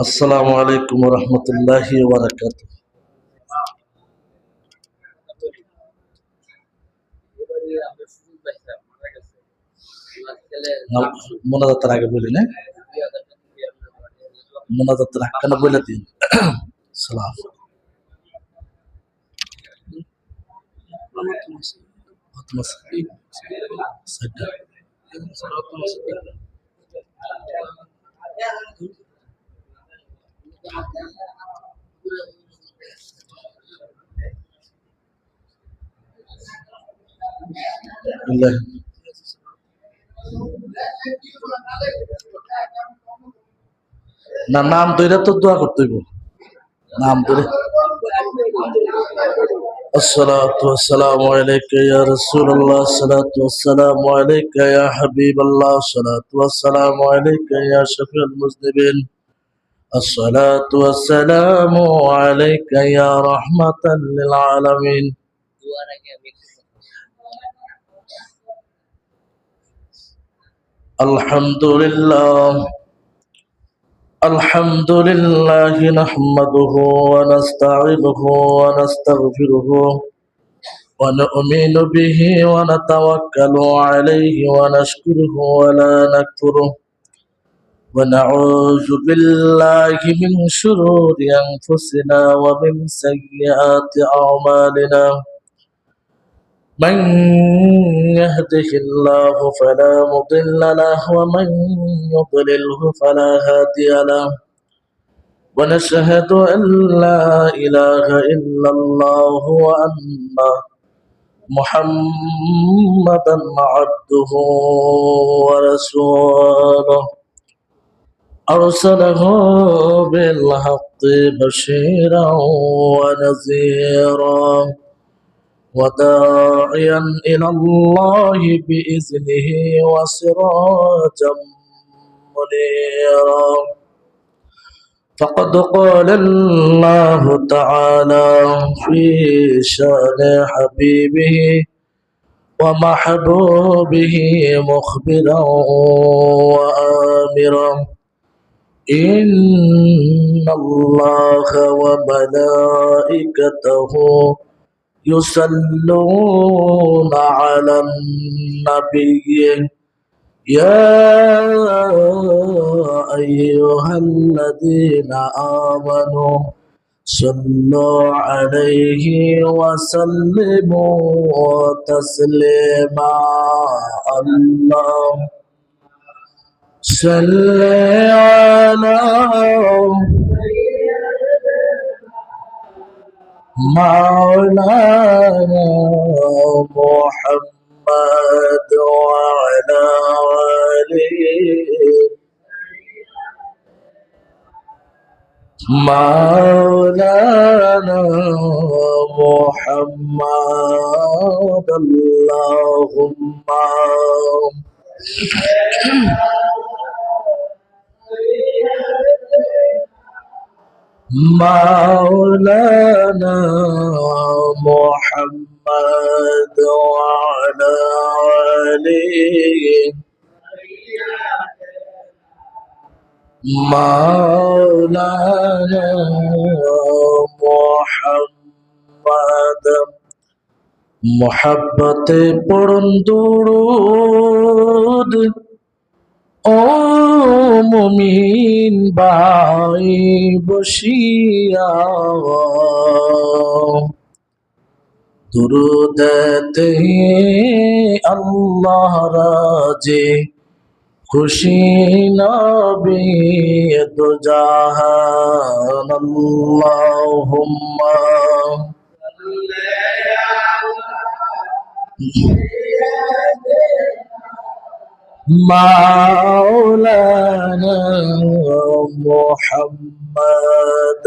আসসালামু আলাইকুম ওয়া রাহমাতুল্লাহি ওয়া বারাকাতুহু। মোনাজাতের আগে বলি না, মোনাজাতের আগে বলে দিন। সালাম। না, নাম ধরে তো দোয়া করতে হইব। নাম ধরে الصلاة والسلام عليك يا رسول الله، الصلاة والسلام عليك يا حبيب الله، الصلاة والسلام عليك يا شفيع المذنبين، الصلاة والسلام عليك يا رحمة للعالمين. الحمد لله الحمد لله نحمده ونستعينه ونستغفره ونؤمن به ونتوكل عليه ونشكره ولا نكفره ونعوذ بالله من شرور أنفسنا ومن سيئات أعمالنا. من يهده الله فلا مضل له ومن يضلله فلا هادي له، ونشهد أن لا إله إلا الله وأن محمدا عبده ورسوله، أرسله بالحق بشيرا ونذيرا وداعيا إلى الله بإذنه وسراجا منيرا. فقد قال الله تعالى في شأن حبيبه ومحبوبه مخبرا وآمرا: إن الله وملائكته يصلون على النبي يا أيها الذين آمنوا صلوا عليه وسلموا تسليما. اللهم صل على مولانا محمد وعلى آله مولانا محمد. اللهم مولانا محمد وعلى آله مولانا محمد. محبت পড়ুন দুরূদ ও মুমিন ভাই বসিয়া, দুরূদেতে আল্লাহ রাজি খুশি নবী দো জাহান। আল্লাহুম্মা مولانا محمد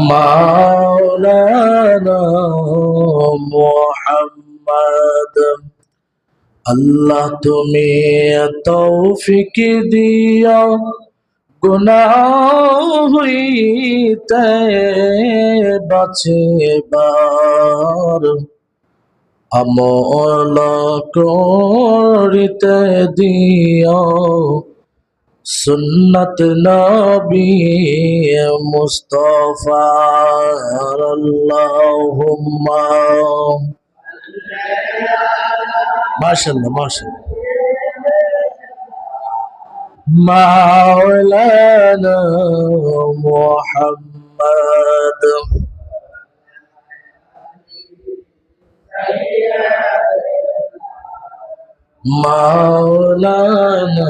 মাওলানা মুহাম্মদ। আল্লাহ তুমি তৌফিক দিও গুনাহ হইতে বাঁচিবার, আমল করিতে দিও সুন্নত নবী মুস্তাফার। আল্লাহুম্মা মাশাআল্লাহ মাশাআল্লাহ। মাওলানা মুহাম্মদ। মাওলানা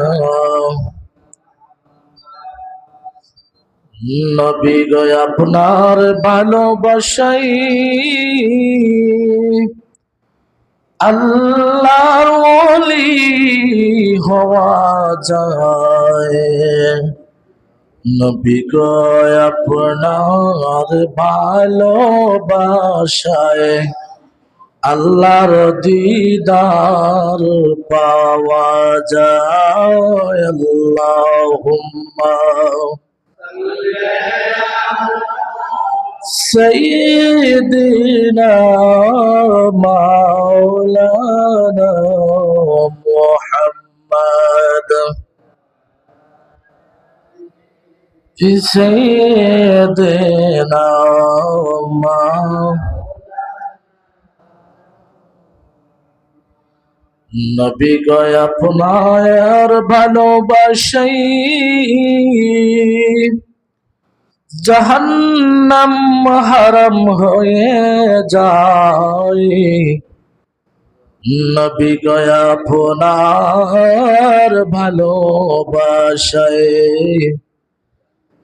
নবী গো আপনার ভালোবাসাই আল্লাহর ওলি হওয়া যায়। নবী গো আপনার ভালোবাসায় আল্লাহর দিদার পাওয়া যায়। আল্লাহুম্মা সাইয়্যিদিনা মাওলানা মুহাম্মদ। সাইয়্যিদিনা নবী গো আপনার ভালোবাসাই জাহান্নাম হারাম হয়ে যায়। নবী গো আপনার ভালোবাসায়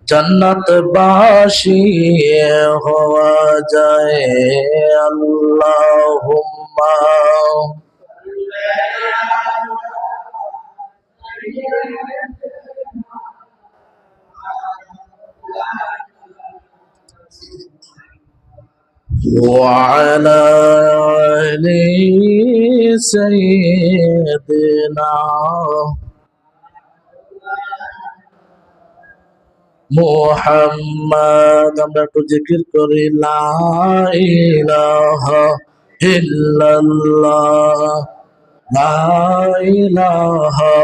জান্নাতবাসী হওয়া যায়। আল্লাহুম্মা وعلى آل سيدنا মুহাম্মদ। আমরা একটু জিকির করি লা ইলাহা ইল্লাল্লাহ, লা ইলাহা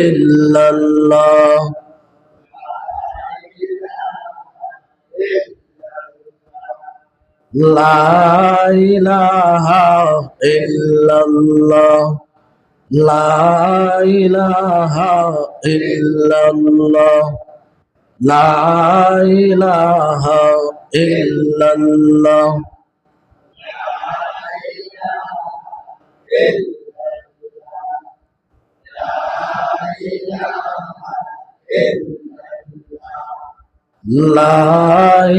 ইল্লাল্লাহ, লা ইলাহা ইল্লাল্লাহ, লা ইলাহা ইল্লাল্লাহ, লা ইলাহা ইল্লাল্লাহ। লা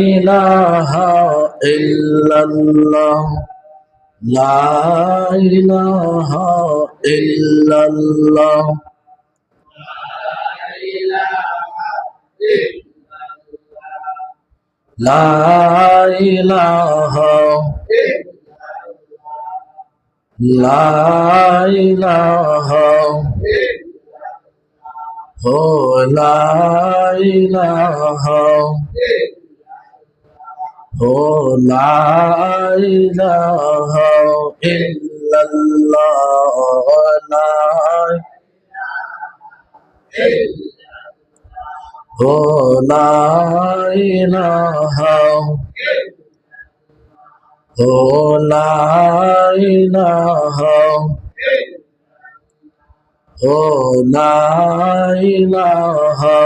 ইলাহা ইল্লাল্লাহ, লা ইলাহা ইল্লাল্লাহ, লা ইলাহা, লা ইলাহা, ও লা ইলাহা, ও লা ইলাহা ইল্লাল্লাহ, লা ও লা ইলাহা, ও লা ইলাহা, ও লা ইলাহা,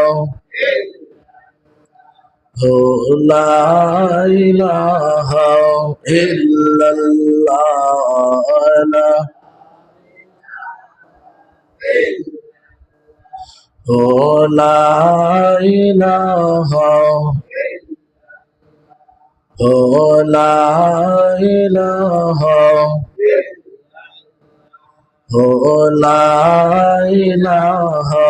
ও লা ইলাহা ইল্লাল্লাহ, ও লা ইলাহা, ও লা ইলাহা, ও লা ইলাহা,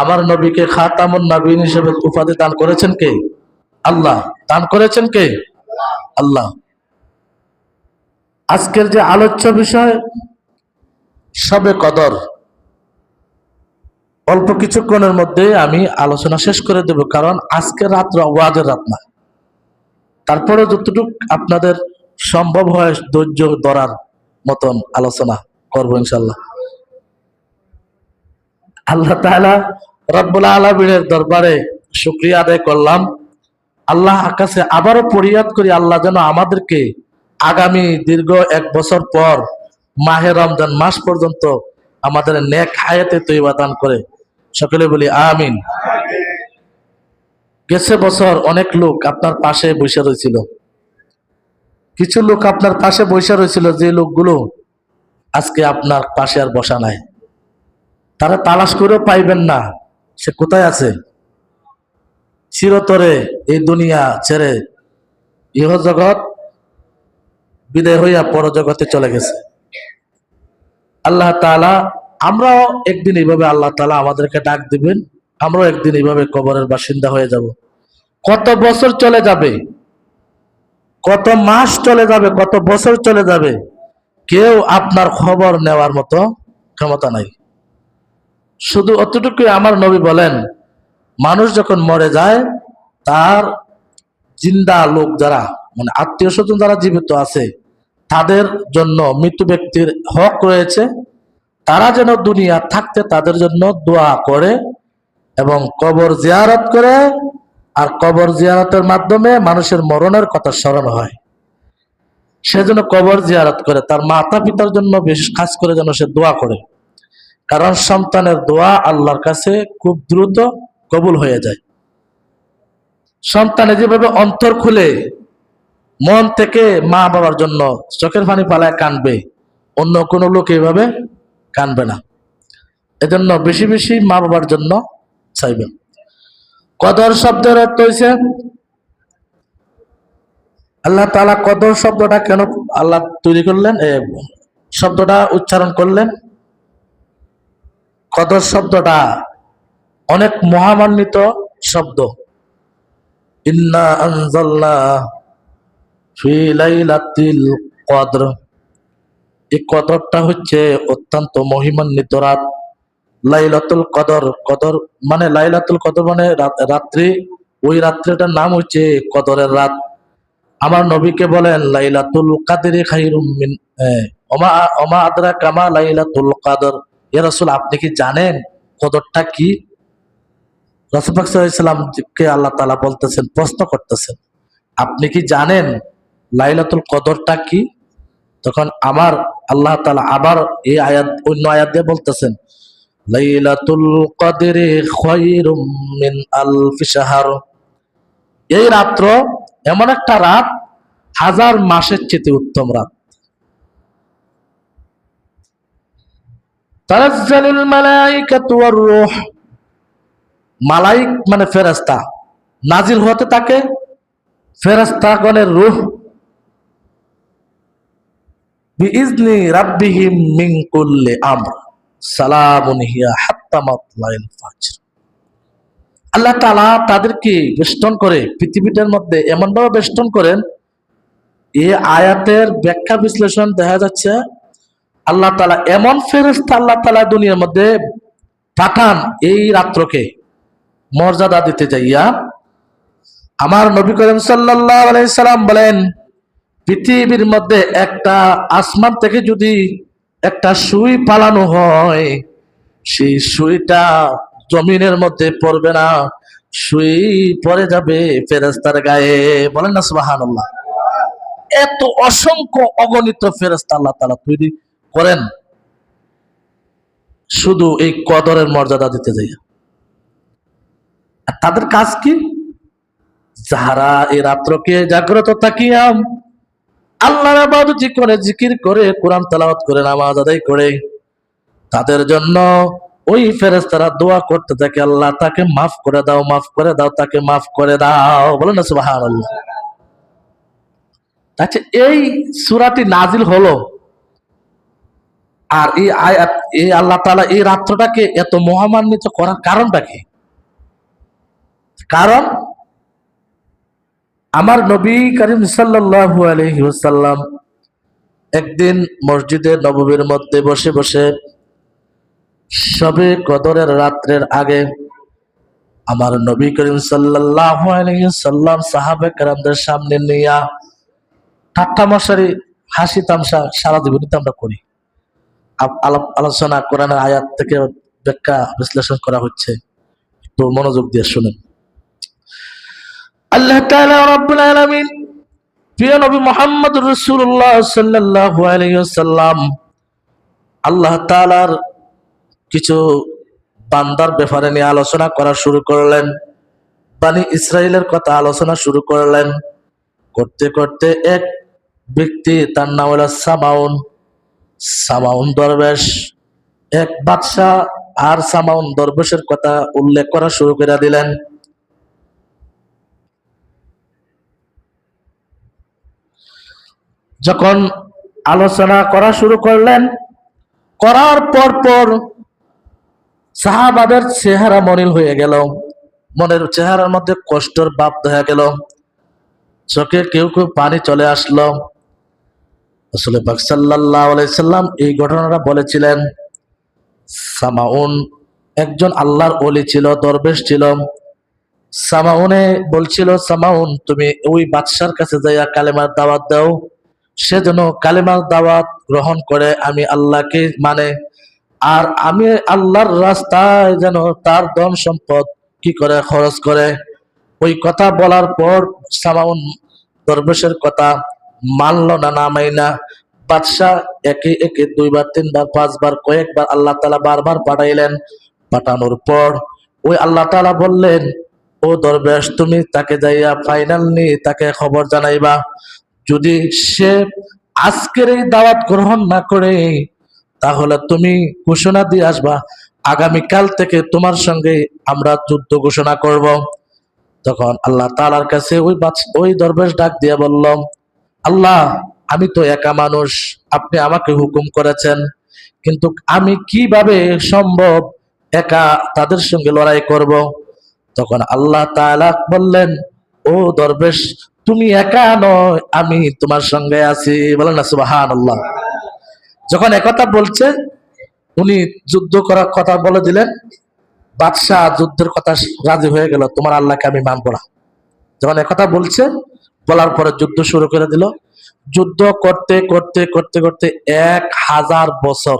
আমার নবীকে খাতামুন নবীন হিসেবে উপাধি দান করেছেন কে? আল্লাহ। দান করেছেন কে? আল্লাহ। আজকের যে আলোচ্য বিষয় শবে কদর, অল্প কিছুক্ষণের মধ্যে আমি আলোচনা শেষ করে দেব, কারণ আজকের রাত ওয়াজের রাত না। তারপরে যতটুকু আপনাদের সম্ভব হয় ধৈর্য ধরার মতন আলোচনা করবো ইনশাল্লাহ। আল্লাহ তাআলা রব্বুল আলামিনের দরবারে শুকরিয়া আদায় করলাম। আল্লাহ কাছে আবারও ফরিয়াদ করি, আল্লাহ যেন আমাদেরকে আগামী দীর্ঘ 1 বছর পর মাহে রমজান মাস পর্যন্ত আমাদের নেক হায়াতে তৈবা দান করে। সকলে বলি আমিন। গেছে বছর অনেক লোক আপনার পাশে বসে রয়েছিল, কিছু লোক আপনার পাশে বসে রয়েছিল, যে লোকগুলো আজকে আপনার পাশে আর বসা নাই। তারা তালাশ করেও পাইবেন না সে কোথায় আছে। চিরতরে এই দুনিয়া ছেড়ে ইহ জগৎ বিদায় হইয়া পরজগতে চলে গেছে। আল্লাহ তাআলা আমরাও একদিন এইভাবে আল্লাহ তাআলা আমাদেরকে ডাক দিবেন, আমরাও একদিন এইভাবে কবরের বাসিন্দা হয়ে যাব। কত বছর চলে যাবে, কত মাস চলে যাবে, কত বছর চলে যাবে, কেউ আপনার খবর নেওয়ার মতো ক্ষমতা নাই। শুধু অতটুকুই আমার নবী বলেন, মানুষ যখন মরে যায় তার জিন্দা লোক যারা, মানে আত্মীয় স্বজন যারা জীবিত আছে, তাদের জন্য মৃত্যু ব্যক্তির হক রয়েছে, তারা যেন দুনিয়া থাকতে তাদের জন্য দোয়া করে এবং কবর জিয়ারত করে। আর কবর জিয়ারতের মাধ্যমে মানুষের মরণের কথা স্মরণ হয়, সেজন্য কবর জিয়ারত করে। তার মাতা পিতার জন্য বিশেষ কাজ করে যেন সে দোয়া করে, কারণ সন্তানের দোয়া আল্লাহর কাছে খুব দ্রুত কবুল হয়ে যায়। সন্তানে যেভাবে অন্তর খুলে মন থেকে মা বাবার জন্য চোখের পানি পালায় কাঁদবে, অন্য কোনো লোক এইভাবে কাঁদবে না। এজন্য বেশি বেশি মা বাবার জন্য চাইবেন। কদর শব্দের অর্থ হইছে, আল্লাহ তাআলা কদর শব্দটা কেন আল্লাহ তৈরি করলেন, শব্দটা উচ্চারণ করলেন। কদর শব্দটা অনেক মহামান্বিত শব্দ। ইন্না আনজালনা ফি লাইলাতিল কদর, এই কদরটা হচ্ছে অত্যন্ত মহিমান্বিত রাত। লাইলাতুল কদর, কদর মানে লাইলাতুল কদর মানে রাত্রি, ওই রাত্রিটার নাম হচ্ছে কদরের রাত। আমার নবীকে বলেন লাইলাতুল কাদরি খায়রুম মিন ওমা ওমা আদরাকা মা লাইলাতুল কদর। ইয়া রাসূল, আপনি কি জানেন কদরটা কি? রাসূল পাক সাল্লাল্লাহু আলাইহি ওয়াসাল্লাম কে আল্লাহ তাআলা বলতেছেন, প্রশ্ন করতেছেন, আপনি কি জানেন লাইলাতুল কদরটা কি? তখন আমার আল্লাহ তাআলা আবার এই আয়াত, অন্য আয়াত দিয়ে বলতেছেন, লাইলাতুল কদরি খায়রুম মিন আলফি শাহর। এই রাত্র এমন একটা রাত, 1000 মাসের চেয়ে উত্তম রাত। তানাজ্জালুল মালাইকাতু ওয়ার রূহ, মালাইক মানে ফেরেশতা, নাজিল হতে থাকে ফেরেশতাগণের রূহ, বিইজনি রাব্বিহিম মিন কুল্লি আমর সালামুন হিয়া হাত্তা মাতলাইল ফাজর। আল্লাহ তাআলা তাদেরকে বেষ্টন করে পৃথিবীটার মধ্যে এমনভাবে বেষ্টন করেন, এই আয়াতের ব্যাখ্যা বিশ্লেষণ দেখা যাচ্ছে আল্লাহ তাআলা এমন ফেরেশতা আল্লাহ তাআলা দুনিয়ার মধ্যে পাঠান এই রাত্রকে মর্যাদা দিতে যাইয়া। আমার নবী করিম সাল্লাল্লাহু আলাইহি সাল্লাম বলেন, পৃথিবীর মধ্যে একটা আসমান থেকে যদি একটা সুই পালানো হয়, সেই সুইটা জমিনের মধ্যে পড়বে না, সুই পড়ে যাবে ফেরেশতার গায়ে। বলেন না সুবহানাল্লাহ। এত অসংখ্য অগণিত ফেরেশতা আল্লাহ তাআলা তৈরি করেন শুধু এই কদরের মর্যাদা দিতে যাইয়া। আর তাদের কাজ কি? যারা এই রাত্রকে জাগ্রত থাকিয়া আল্লাহর ইবাদত করে, জিকির করে, কোরআন তেলাওয়াত করে, নামাজ আদায় করে, তাদের জন্য ওই ফেরেশতারা দোয়া করতে থাকে, আল্লাহ তাকে মাফ করে দাও, মাফ করে দাও, তাকে মাফ করে দাও। বলেন না সুবহানাল্লাহ। আচ্ছা, এই সূরাটি নাজিল হলো আর এই আয়াত, এই আল্লাহ তাআলা এই রাত্রটাকে এত মহামান্বিত করার কারণটা কি? কারণ আমার নবী করিম সাল্লাল্লাহু আলাইহি ওয়াসাল্লাম একদিন মসজিদে নববীর মধ্যে বসে বসে শবে কদরের রাত্রের আগে আমার নবী করিম সাল্লাল্লাহু আলাইহি ওয়াসাল্লাম সাহাবে কেরামদের সামনে নিয়া ঠাট্টা মশারি হাসি তামসা সারা জীবনই আমরা করি। আলাপ আলোচনা কোরআনের আয়াত থেকে ব্যাখ্যা বিশ্লেষণ করা হচ্ছে, তো মনোযোগ দিয়ে শুনেন। আল্লাহ তাআলা রাব্বুল আলামিন প্রিয় নবী মুহাম্মদুর রাসূলুল্লাহ সাল্লাল্লাহু আলাইহি ওয়াসাল্লাম আল্লাহ তাআলার কিছু বান্দার ব্যাপারে নিয়ে আলোচনা করা শুরু করলেন। বনি ইসরাইলের কথা আলোচনা শুরু করলেন। করতে করতে এক ব্যক্তি, তার নাম হলো সামাউন, সামাউন দরবেশ, এক বাদশাহ আর সামাউন দরবেশের কথা উল্লেখ করা শুরু করে দিলেন। যখন আলোচনা করা শুরু করলেন, করার পর সাহাবাদের চেহারা মলিন হয়ে গেল, মনের চেহারার মধ্যে কষ্টের ভাব দেখা গেল, চোখে কেউ কেউ পানি চলে আসলো। রাসূল পাক সাল্লাল্লাহু আলাইহি সাল্লাম এই ঘটনাটা বলেছিলেন। সামাউন একজন আল্লাহর ওলি ছিল, দরবেশ ছিল। সামাউনে বলছিল, সামাউন তুমি ওই বাদশার কাছে যাইয়া কালেমার দাওয়াত দাও, সে যেন কালেমার দাওয়াত গ্রহণ করে, আমি আল্লাহকে মানে, আর আমি আল্লাহর রাস্তায় যেন তার ধন সম্পদ কি করে খরচ করে। ওই কথা বলার পর সামাউন দরবেশের কথা মানল না, নামাই না। বাদশাহ একে একে দুইবার তিনবার পাঁচবার কয়েকবার আল্লাহ তাআলা বারবার পাঠাইলেন। পাঠানোর পর ওই আল্লাহ তাআলা বললেন, ও দরবেশ তুমি তাকে যাইয়া ফাইনালি তাকে খবর জানাইবা, যদি সে আজকের এই দাওয়াত গ্রহণ না করে তাহলে তুমি ঘোষণা দিয়ে আসবা, আগামীকাল থেকে তোমার সঙ্গে আমরা যুদ্ধ ঘোষণা করব। তখন আল্লাহ তাআলার কাছে ওই দরবেশ ডাক দিয়ে বলল, আল্লাহ আমি তো একা মানুষ, আপনি আমাকে হুকুম করেছেন, কিন্তু আমি কিভাবে সম্ভব একা তাদের সঙ্গে লড়াই করব। তখন আল্লাহ তাআলা বললেন, ও দরবেশ তুমি একা নয়, আমি তোমার সঙ্গে আছি। বলেন না সুবহানাল্লাহ। যখন একথা বলছে, উনি যুদ্ধ করার কথা বলে দিলেন। বাদশাহ যুদ্ধের কথা রাজি হয়ে গেল, তোমার আল্লাহকে আমি মানব না। যখন একথা বলছে, বলার পরে যুদ্ধ শুরু করে দিল। যুদ্ধ করতে করতে করতে করতে 1000 বছর,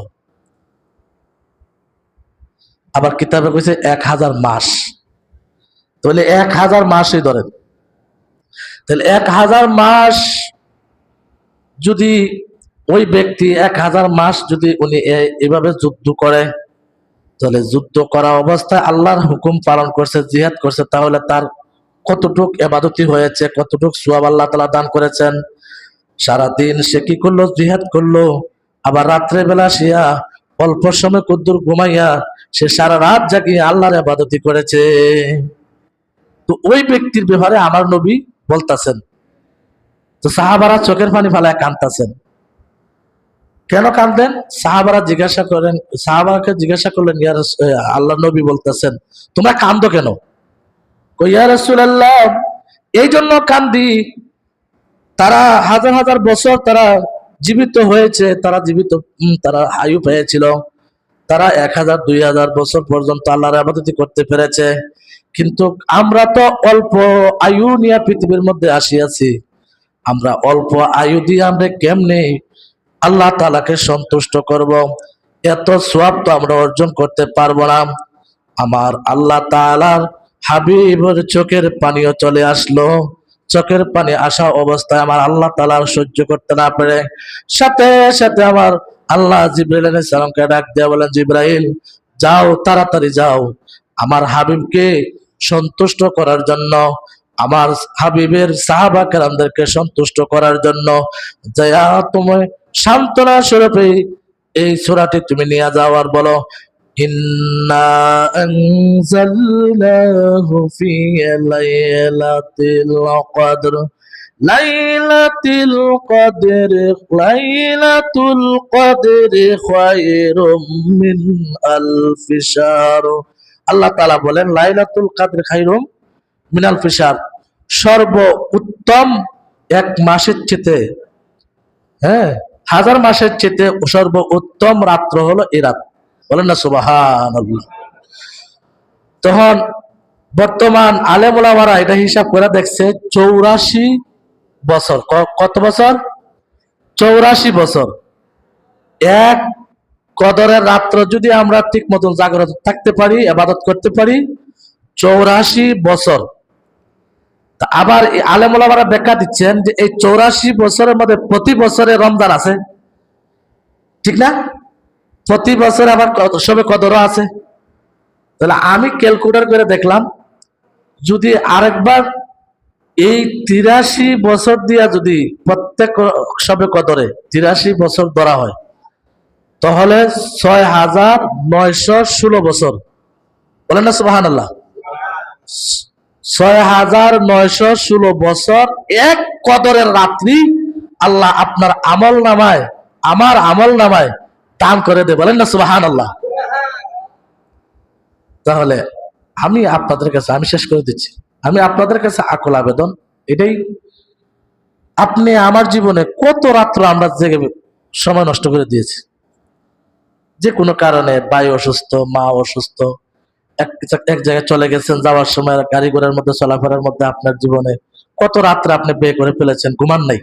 আবার কিতাবে কইছে 1000 মাস, তাহলে 1000 মাসই ধরেন। তাহলে 1000 মাস যদি ওই ব্যক্তি 1000 মাস যদি উনি এভাবে যুদ্ধ করে, তাহলে যুদ্ধ করা অবস্থায় আল্লাহর হুকুম পালন করছে, জিহাদ করছে, তাহলে তার কতটুক ইবাদতি হয়েছে, কতটুক সওয়াব আল্লাহ তাআলা দান করেছেন। সারাদিন সে কি করলো, জিহাদ করলো, আবার রাত্রে বেলা শিয়া অল্প সময় কুদ্দুর ঘুমাইয়া সে সারা রাত জাগিয়ে আল্লাহর ইবাদতি করেছে। তো ওই ব্যক্তির ব্যাপারে আমার নবী বলতাছেন। তো সাহাবারা চোখের পানি ফালায় কাঁদতাছেন। কেন কাঁদেন? সাহাবারা জিজ্ঞাসা করলেন, আল্লাহ নবী বলতেছেন, তোমরা কান্দো কেন? ইয়া রাসূলুল্লাহ এই জন্য কান্দি, তারা হাজার হাজার বছর তারা জীবিত হয়েছে, তারা আয়ু পেয়েছিল, তারা 1000 2000 বছর পর্যন্ত আল্লাহর ইবাদত করতে পেরেছে, কিন্তু আমরা তো অল্প আয়ু নিয়ে পৃথিবীর মধ্যে আসিয়াছি, আমরা অল্প আয়ু দিয়ে আমরা কেমনে আল্লাহ তাআলাকে সন্তুষ্ট করব? এত সওয়াব তো আমরা অর্জন করতে পারবো না। আমার আল্লাহ তাআলার হাবিবের চোখের পানিও চলে আসলো। চোখের পানি আসা অবস্থায় আমার আল্লাহ তাআলা সহ্য করতে না পেরে সাথে সাথে আমার আল্লাহ জিবরাইল আলাইহিস সালামকে ডাক দিয়ে বলেন, জিবরাইল যাও, তাড়াতাড়ি যাও, আমার হাবিবকে সন্তুষ্ট করার জন্য, আমার হাবিবের সাহাবা কেরামদেরকে সন্তুষ্ট করার জন্য যায়া তুমি সান্ত্বনা স্বরূপে এই সূরাটি তুমি নিয়ে যাও, আর বলো, ইন্না আনজালনাহু ফি লাইলাতিল কদর লাইলাতুল কদরি খায়রুম মিন আলফি শাহর। আল্লাহ তাআলা বলেন লাইলাতুল কদর খায়রুম মিন আলফি শাহর, সর্ব উত্তম এক মাসের চেয়ে, হ্যাঁ, হাজার মাসের চেয়ে সর্ব উত্তম রাত্র হলো এই রাত। বলেন না সুবহানাল্লাহ। তখন বর্তমান আলেম ওলামারা এটা হিসাব করে দেখছে 84 বছর। কত বছর? 84 বছর। এক কদরের রাত্র যদি আমরা ঠিক মতন জাগ্রত থাকতে পারি, ইবাদত করতে পারি, 84 বছর। আবার আলেম ওলামারা ব্যাখ্যা দিচ্ছেন যে এই 84 বছরের মধ্যে প্রতি বছরে রমজান আছে, ঠিক না? প্রতি বছর আবার সবে কদরও আছে। তাহলে আমি ক্যালকুলেটর করে দেখলাম, যদি আরেকবার এই 83 বছর দিয়া যদি প্রত্যেক সবে কদরে 83 বছর ধরা হয়, তাহলে 6916 বছর। বলেন না সুবহানাল্লাহ। 6916 বছর এক কদরের রাত্রি আল্লাহ আপনার আমল নামায়, আমার আমল নামায় দান করে দে। বলেন না সুবহানাল্লাহ। তাহলে আমি আপনাদের কাছে, আমি শেষ করে দিচ্ছি, আমি আপনাদের কাছে আকুল আবেদন এটাই, আপনি আমার জীবনে কত রাত্র আমরা জেগে সময় নষ্ট করে দিয়েছি, যে কোনো কারণে ভাই অসুস্থ, মা অসুস্থ, এক জায়গায় চলে গেছেন, যাওয়ার সময় গাড়ি ঘোড়ার মধ্যে চলাফেরার মধ্যে আপনার জীবনে কত রাত্রে আপনি ব্যয় করে ফেলেছেন, ঘুমান নাই।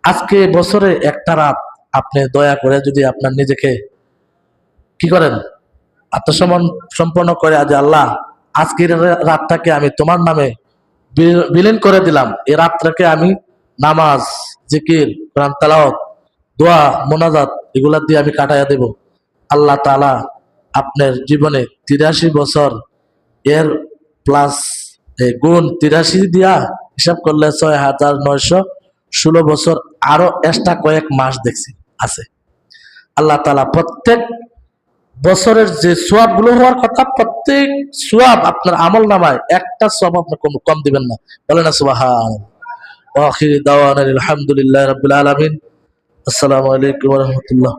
আজকে বছরে একটা রাত আপনি দয়া করে যদি আপনার নিজেকে কি করেন, আত্মসমর্পণ করে, আজ আল্লাহ আজকের রাতটাকে আমি তোমার নামে বিলীন করে দিলাম, এই রাতটাকে আমি নামাজ, জিকির, কোরআন তেলাওয়াত, দোয়া, মোনাজাত এগুলা দিয়ে আমি কাটাইয়া দেব। আল্লাহ তাআলা আপনার জীবনে 83 বছর এর প্লাস গুণ 83 দিয়া হিসাব করলে 6916 বছর, আরো এক্সট্রা কয়েক মাস দেখছি আছে। আল্লাহ তাআলা প্রত্যেক বছরের যে সোয়াব গুলো হওয়ার কথা, প্রত্যেক সোয়াব আপনার আমল নামায় একটা সোয়াব আপনার কম দিবেন না। বলেন না সুবহানাল্লাহ। ওয়া আখিরু দাওয়ানা আলহামদুলিল্লাহি রাব্বিল আলামিন। আসসালামু আলাইকুম ওয়া রাহমাতুল্লাহ।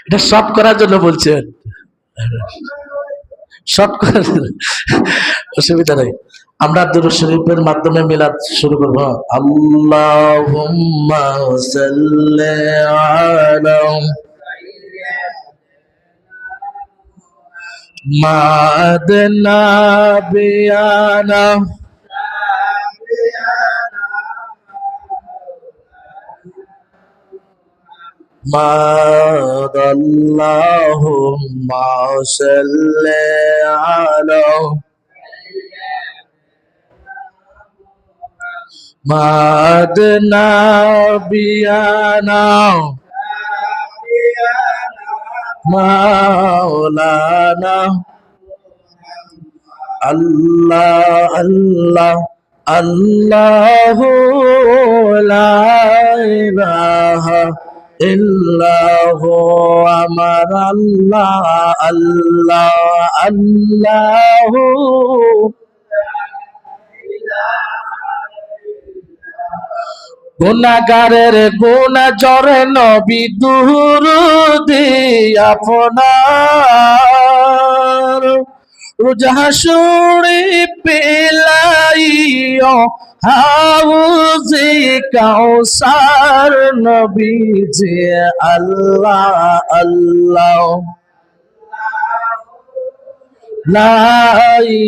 এটা সব করার জন্য বলছেন, সব করার অসুবিধা নাই। আমরা দুরূদ শরীফের মাধ্যমে মিলাদ শুরু করব। আল্লাহুম্মা সাল্লি আলা মা'আদনা বিয়ানা মা'আদাল্লাহুম্মা সাল্লি আলা মা'আদনা বিয়ানা মাওলানা আল্লাহ আল্লাহ আল্লাহু লা ইলাহা ইল্লাহু আমার আল্লাহ আল্লাহ আল্লাহু গুনাহগারের গুনাহ জরে নবী দুরুদি আপনার রোজা হাসুরি পেলাইও হাউজি কাউসার নবী যে আল্লাহ আল্লাহ লা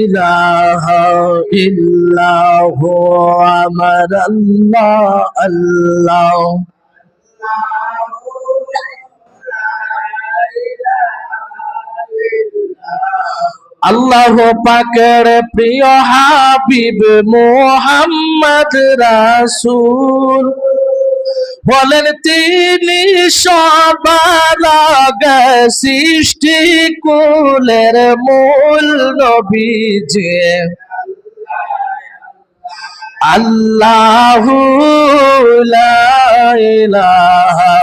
ইলাহা ইল্লাহু আমার আল্লাহ আল্লাহ আল্লাহ পাকের প্রিয় হাবিব মুহাম্মদ রাসূল বলেন তিনি সবার আগে সৃষ্টি কুলের মূল নবী যে আল্লাহু লা ইলাহা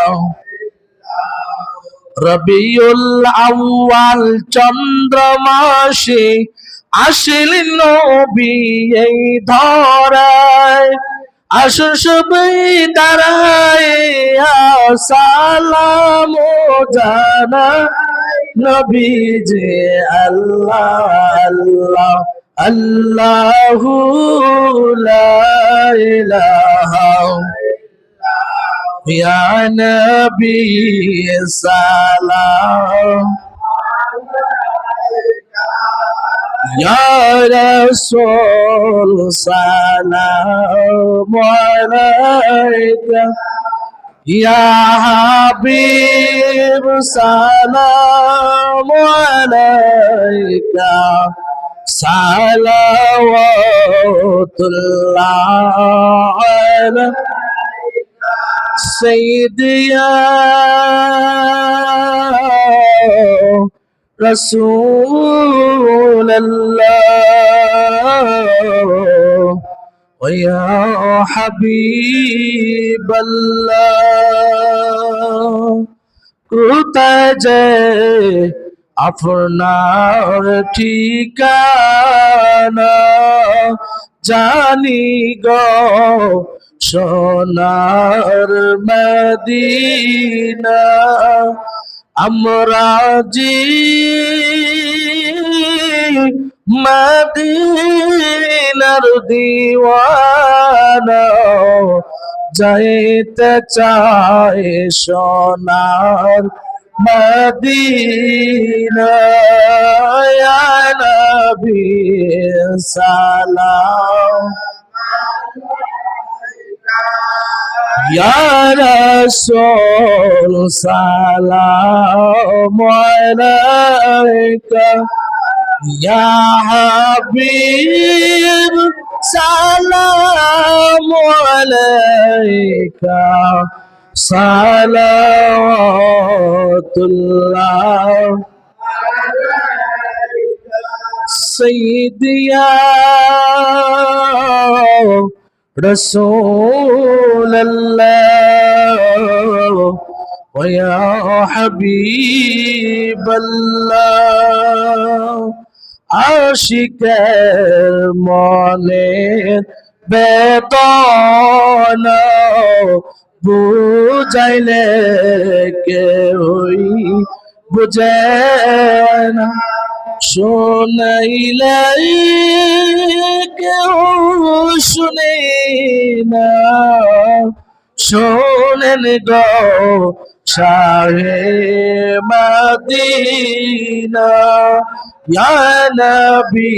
রবিউল আউয়াল চন্দ্র মাসে আসলেন নবী এই ধরায়, আসুন সবাই দাঁড়ায় সালাম জানাই নবীজি আল্লাহ আল্লাহ আল্লাহু লা ইলাহা ইয়া নবী সালাম ইয়া রাসূল সালাম আলাইকা ইয়া হাবিব সালাম আলাইকা সালাওয়াতুল্লাহ আলাইকা সাইয়্যিদিয়া رسول الله ويا حبيب الله কোথায় যে আপনার ঠিকানা জানি গো সোনার মদিনা আমরা জি মদিনার দিওয়ানা যাইতে চাই সোনার মদিনা ইয়া নবী সালাম ইয়া রাসূল সালাম আলাইকা ইয়া হাবিব সালাম আলাইকা সালাওয়াতুল্লাহ সাইয়্যিদিয়া رسول الله ويا حبيب الله আশিকের মনের বেদনা বুঝাইলে কেউই বুঝে না শোনাইলে কেউ শুনে না শোনেন গো শাহে মদিনা ইয়া নবী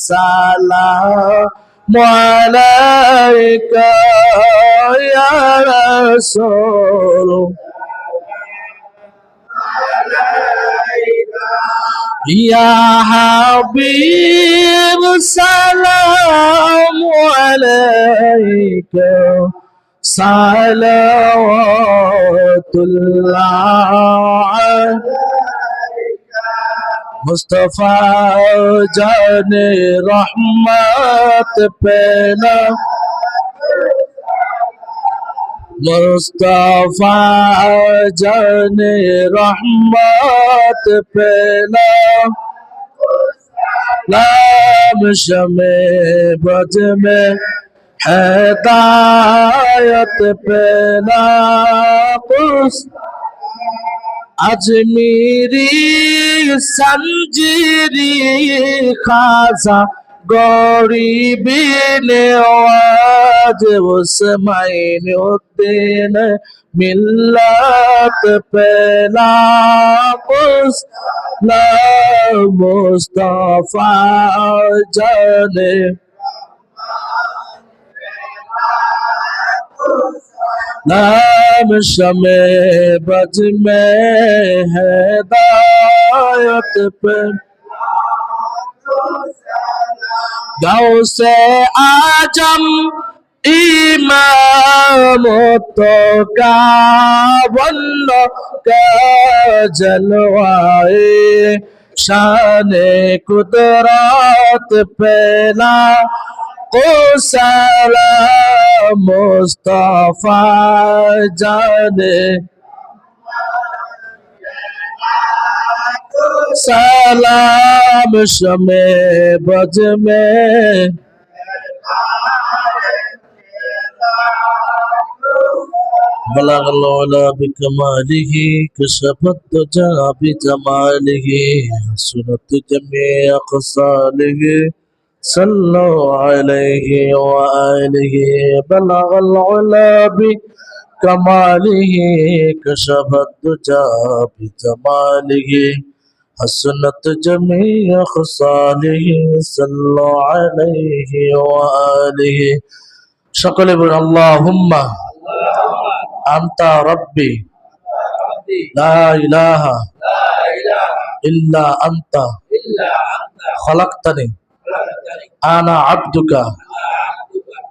সালাম আলাইকা ইয়া রাসূল ইয়া হাবিব সালাম আলাইকা সালাওয়াতুল্লাহ আলাইকা মুস্তাফা জানে রহমত পেলা মুস্তাফা জানে রহমত পেলা लाम शमे बज में हिदायत पेला अजमीरी संजीरी खासा गरीबी नवाज उस्माइन उद्दीन मिल्लत पेला मुस्तफा जाने नाम शमे बज में हिदायत पे गाँव से आजम इमाम तो का बन्न का जलवाए शान कुदरत पहला को सलाम मुस्तफा जाने सलाम शमे बज में بلغ العلا بكماله كشف الدجى بجماله حسنت جميع خصاله صلوا عليه وآله بلغ العلا بكماله كشف الدجى بجماله حسنت جميع خصاله صلوا عليه وآله সকলে বলুন আল্লাহুম্মা আনতা রাব্বি লা ইলাহা ইল্লা আনতা খলাকতানি আনা আবদুকা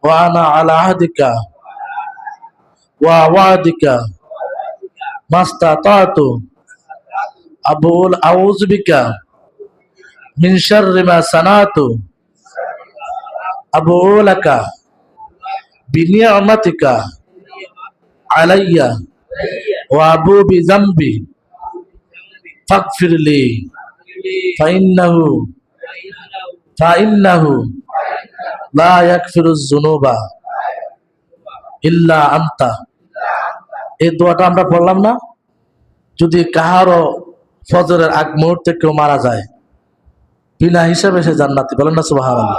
ওয়া আনা আলা আহদিকা ওয়া ওয়াদিকা মাস্তাতাতু আবুল আউযু বিকা মিন শাররি মা সানাতু আবুলাকা বিনিয়ামাতিকা আলাইয়া ওয়া আবু বিযামবি ফাগফিরলি ফাইন্নাহু লা ইয়াগফিরুয যুনুবা ইল্লা আনতা। এই দোয়াটা আমরা পড়লাম না? যদি কাহারও ফজরের আগ মুহূর্তে কেউ মারা যায়, বিনা হিসাবে সে জান্নাতি, বলেন না সুবহানাল্লাহ।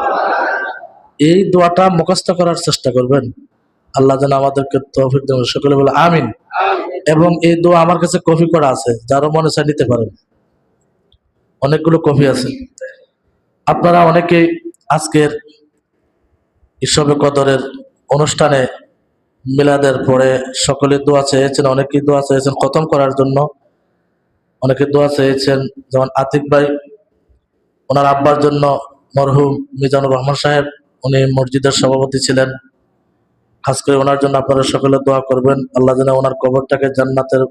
এই দোয়াটা মুখস্থ করার চেষ্টা করবেন, আল্লাহ যেন আমাদেরকে তৌফিক দেন। সকলে বলে আমিন। এবং এই দোয়া আমার কাছে কপি করা আছে, যারও মনে চায় নিতে পারেন, অনেকগুলো কপি আছে। আপনারা অনেকেই আজকের ইসবে কদরের অনুষ্ঠানে মিলাদের পরে সকলে দোয়া চেয়েছেন, অনেকেই দোয়া চেয়েছেন খতম করার জন্য, অনেকে দোয়া চেয়েছেন। যেমন আতিক ভাই, ওনার আব্বার জন্য মরহুম মিজানুর রহমান সাহেব, উনি মসজিদের সভাপতি ছিলেন, খাস করে ওনার জন্য আপনারা সকলে দোয়া করবেন, আল্লাহ যেন ওনার কবরটাকে জান্নাতের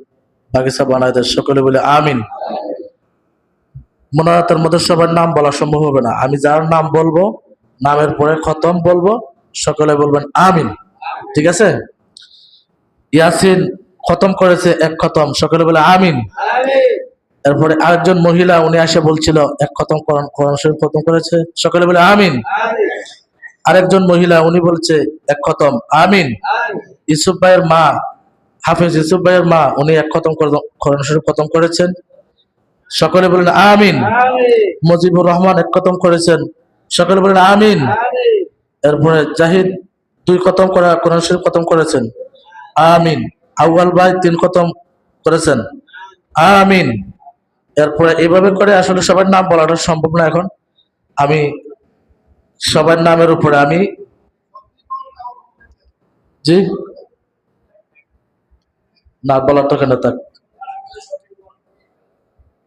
বাগিচা বানায় দেয়। সকলে বলে আমিন। মোনাজাতের মধ্যে সবার নাম বলা সম্ভব হবে না, আমি যার নাম বলবো নামের পরে খতম বলবো, সকলে বলবেন আমিন, ঠিক আছে? ইয়াসিন খতম করেছে এক খতম, সকলে বলে আমিন। এরপরে আরেকজন মহিলা, উনি এসে বলছিল এক খতম কোরআন শরীফ খতম করেছে, সকলে বলে আমিন। আরেকজন মহিলা, উনি বলছে এক খতম, আমিন। ইউসুফ ভাইয়ের মা, হাফেজ ইউসুফ ভাইয়ের মা, উনি এক খতম কোরআন শরীফ খতম করেছেন, সকলে বলেন আমিন। মুজিবুর রহমান এক খতম করেছেন, সকলে বলেন আমিন। এরপরে জাহিদ 2 খতম করা কোরআন শরীফ খতম করেছেন, আমিন। আউয়াল ভাই 3 খতম করেছেন, আমিন। এরপরে এইভাবে করে আসলে সবার নাম বলাটা সম্ভব না এখন, আমি সবার নামের উপরে আমি জি না বলার তো কেন, থাক,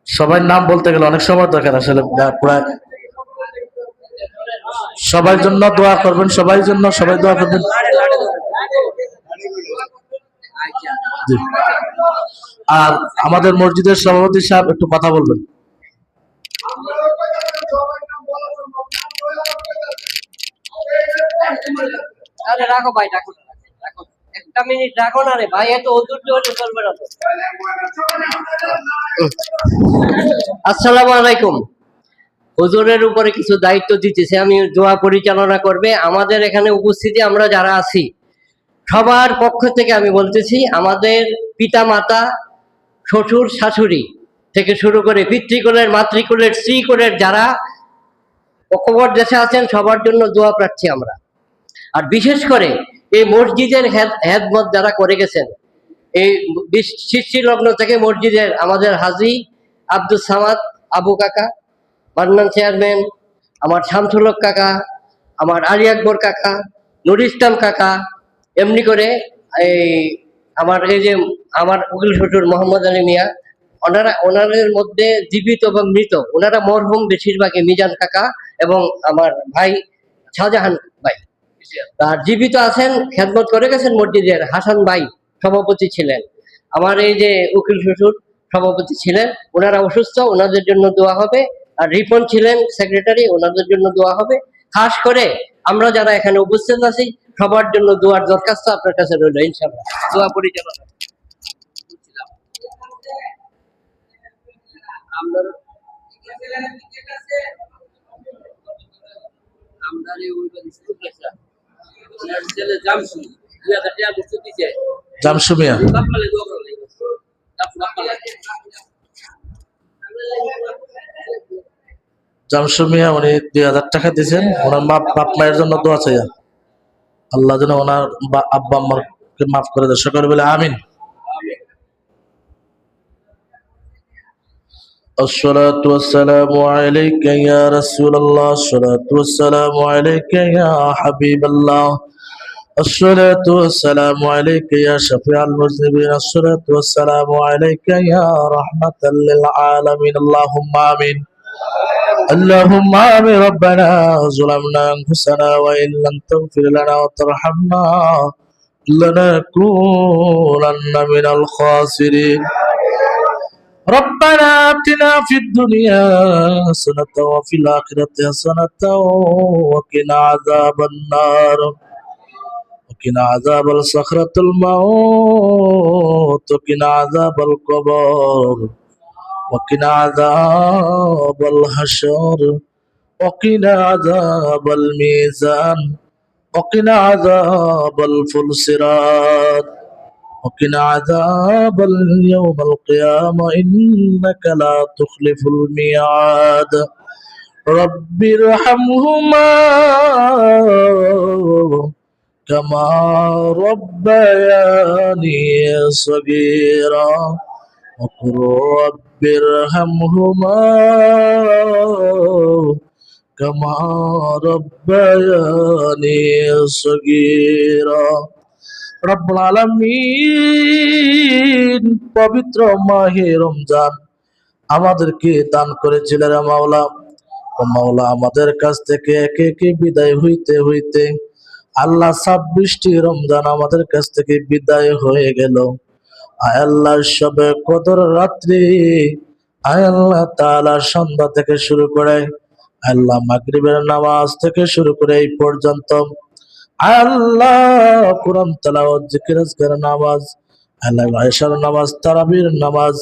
সবার নাম বলতে গেলে অনেক সময় দরকার আসলে, প্রায় সবার জন্য দোয়া করবেন, সবাই জন্য সবাই দোয়া করবেন। জি। আর আমাদের মসজিদের সভাপতি সাহেব একটু কথা বলবেন। আরে রাখো ভাই, রাখো রাখো, একটা মিনিট রাখো না রে ভাই, এত অধৈর্য হলে চলবে না তো। আসসালামু আলাইকুম। হুজুরের উপরে কিছু দায়িত্ব দিতেছে, আমি দোয়া পরিচালনা করবে। আমাদের এখানে উপস্থিতি আমরা যারা আছি সবার পক্ষ থেকে আমি বলতেছি, আমাদের পিতা মাতা, শ্বশুর শাশুড়ি থেকে শুরু করে পিতৃকুলের, মাতৃকুলের, স্ত্রীকুলের যারা কবর দেশে আছেন সবার জন্য দোয়া প্রার্থী আমরা। আর বিশেষ করে এই মসজিদের হেদমত যারা করে গেছেন, এই সৃষ্টি লগ্ন থেকে মসজিদের আমাদের হাজী আব্দুল সামাদ আবু কাকা, মান্নান চেয়ারম্যান, আমার শামসুল হক কাকা, আমার আলী আকবর কাকা, নুর ইসলাম কাকা, এমনি করে এই যে আমার উকিল শ্বশুর মোহাম্মদ আলী মিয়া, ওনাদের মধ্যে জীবিত এবং মৃত, ওনারা মরহুম বেশিরভাগই মিজান কাকা এবং আমার ভাই শাহজাহান ভাই। আর জীবিত আছেন, খেদমত করে গেছেন মসজিদের হাসান ভাই সভাপতি ছিলেন, আমার এই যে উকিল শ্বশুর সভাপতি ছিলেন, ওনারা অসুস্থ, ওনাদের জন্য দোয়া হবে। আর রিপন ছিলেন সেক্রেটারি, ওনাদের জন্য দোয়া হবে। খাস করে আমরা যারা এখানে উপস্থিত আছি সবার জন্য দোয়ার দরখাস্ত আপনার কাছে রইল, ইনশাআল্লাহ দোয়া পরিচালনা। জামশু মিয়া জামশু মিয়া উনি 2000 টাকা দিয়েছেন ওনার বাপ মায়ের জন্য দোয়া চাইয়া আল্লাহ যেন ওনার আব্বা আম্মাকে মাফ করে দেয় সকলে বলে আমিন الصلاة والسلام عليك يا رسول الله الصلاة والسلام عليك يا حبيب الله الصلاة والسلام عليك يا شفيع المذنبين الصلاة والسلام عليك يا رحمة للعالمين اللهم آمين اللهم آمين ربنا ظلمنا أنفسنا وإن لم تغفر لنا وترحمنا لنكونن من الخاسرين ربنا آتنا في الدنيا حسنة وفي الآخرة حسنة وقنا عذاب النار وقنا عذاب الصخرة الموت وقنا عذاب القبر وقنا عذاب الحشر وقنا عذاب الميزان وقنا عذاب الفلسرات وقنا عذاب اليوم القيامة إنك لا تخلف الميعاد رب ارحمهما كما ربياني صغيرا وقل رب ارحمهما كما ربياني صغيرا রব্বুল আলামিন পবিত্র মাহে রমজান আমাদেরকে দান করেছিলেন মাওলা ও মাওলা আমাদের কাছ থেকে একে একে বিদায় হইতে হইতে আল্লাহ 26টি রমজান আমাদের কাছ থেকে বিদায় হয়ে গেল আয় আল্লাহ শবে কদর রাত্রি আয় আল্লাহ তাআলা সন্ধ্যা থেকে শুরু করে আল্লাহ মাগরিবের নামাজ থেকে শুরু করে এই পর্যন্ত আল্লাহ কোরআন তেলাওয়াত জিকির আজকার নামাজ আল্লাহ ইশার নামাজ তারাবির নামাজ